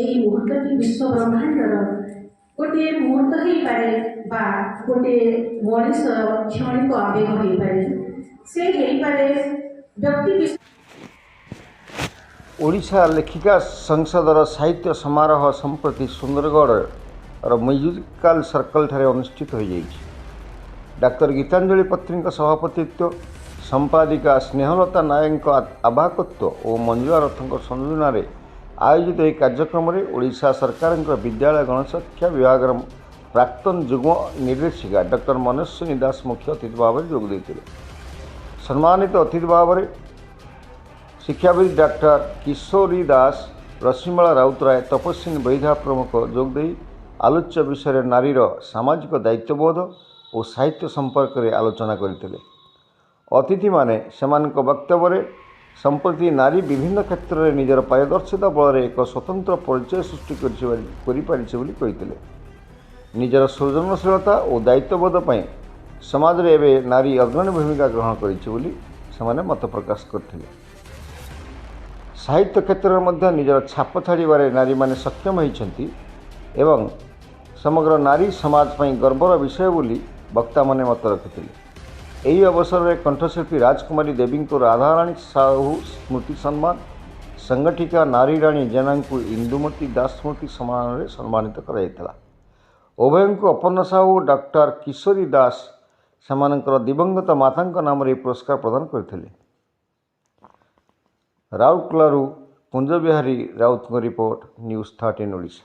ଏହି ମୁହୂର୍ତ୍ତଟି ବିଶ୍ୱ ବ୍ରହ୍ମାଣ୍ଡର ଗୋଟିଏ ମୁହୂର୍ତ୍ତ ହେଇପାରେ ବା ଗୋଟିଏ ମଣିଷର କ୍ଷଣିକ ଆବେଗ ହେଇପାରେ। ସେ ହେଇପାରେ ବ୍ୟକ୍ତି। ଓଡ଼ିଶା ଲେଖିକା ସଂସଦର ସାହିତ୍ୟ ସମାରୋହ ସମ୍ପ୍ରତି ସୁନ୍ଦରଗଡ଼ର ମ୍ୟୁଜିକାଲ ସର୍କଲଠାରେ ଅନୁଷ୍ଠିତ ହୋଇଯାଇଛି। ଡାକ୍ତର ଗୀତାଞ୍ଜଳି ପତ୍ରୀଙ୍କ ସଭାପତିତ୍ୱ, ସମ୍ପାଦିକା ସ୍ନେହଲତା ନାୟକଙ୍କ ଆବାହକତ୍ୱ ଓ ମଞ୍ଜୁଳା ରଥଙ୍କ ସଂଯୋଜନାରେ ଆୟୋଜିତ ଏହି କାର୍ଯ୍ୟକ୍ରମରେ ଓଡ଼ିଶା ସରକାରଙ୍କ ବିଦ୍ୟାଳୟ ଗଣଶିକ୍ଷା ବିଭାଗର ପ୍ରାକ୍ତନ ଯୁଗ୍ମ ନିର୍ଦ୍ଦେଶିକା ଡକ୍ଟର ମନସ୍ୱିନୀ ଦାସ ମୁଖ୍ୟ ଅତିଥି ଭାବରେ ଯୋଗ ଦେଇଥିଲେ। ସମ୍ମାନିତ ଅତିଥି ଭାବରେ ଶିକ୍ଷାବିତ୍ ଡାକ୍ତର କିଶୋରୀ ଦାସ, ରଶ୍ମିମାଳା ରାଉତରାୟ, ତପସ୍ୱିନୀ ବୈଧା ପ୍ରମୁଖ ଯୋଗଦେଇ ଆଲୋଚ୍ୟ ବିଷୟରେ ନାରୀର ସାମାଜିକ ଦାୟିତ୍ୱବୋଧ ଓ ସାହିତ୍ୟ ସମ୍ପର୍କରେ ଆଲୋଚନା କରିଥିଲେ। ଅତିଥିମାନେ ସେମାନଙ୍କ ବକ୍ତବ୍ୟରେ ସମ୍ପ୍ରତି ନାରୀ ବିଭିନ୍ନ କ୍ଷେତ୍ରରେ ନିଜର ପାରଦର୍ଶିତା ବଳରେ ଏକ ସ୍ୱତନ୍ତ୍ର ପରିଚୟ ସୃଷ୍ଟି କରିପାରିছে ବୋଲି କହିଥିଲେ। ନିଜର ସୃଜନଶୀଳତା ଓ ଦାୟିତ୍ୱବୋଧ ପାଇଁ ସମାଜରେ ଏବେ ନାରୀ ଅଗ୍ରଣୀ ଭୂମିକା ଗ୍ରହଣ କରିଛି ବୋଲି ସେମାନେ ମତ ପ୍ରକାଶ କରିଥିଲେ। ସାହିତ୍ୟ କ୍ଷେତ୍ରରେ ମଧ୍ୟ ନିଜର ଛାପ ଛାଡ଼ିବାରେ ନାରୀମାନେ ସକ୍ଷମ ହୋଇଛନ୍ତି ଏବଂ ସମଗ୍ର ନାରୀ ସମାଜ ପାଇଁ ଗର୍ବର ବିଷୟ ବୋଲି ବକ୍ତାମାନେ ମତ ରଖିଥିଲେ। ଏହି ଅବସରରେ କଣ୍ଠଶିଳ୍ପୀ ରାଜକୁମାରୀ ଦେବୀଙ୍କୁ ରାଧାରାଣୀ ସାହୁ ସ୍ମୃତି ସମ୍ମାନ, ସଂଗଠିକା ନାରୀରାଣୀ ଜେନାଙ୍କୁ ଇନ୍ଦୁମତୀ ଦାସ ସ୍ମୃତି ସମ୍ମାନରେ ସମ୍ମାନିତ କରାଯାଇଥିଲା। ଉଭୟଙ୍କୁ ଅପର୍ଣ୍ଣା ସାହୁ ଓ ଡକ୍ଟର କିଶୋରୀ ଦାସ ସେମାନଙ୍କର ଦିବଂଗତ ମାତାଙ୍କ ନାମରେ ଏହି ପୁରସ୍କାର ପ୍ରଦାନ କରିଥିଲେ। ରାଉରକେଲାରୁ କୁଞ୍ଜ ବିହାରୀ ରାଉତଙ୍କ ରିପୋର୍ଟ, ନ୍ୟୁଜ୍ 13 ଓଡ଼ିଶା।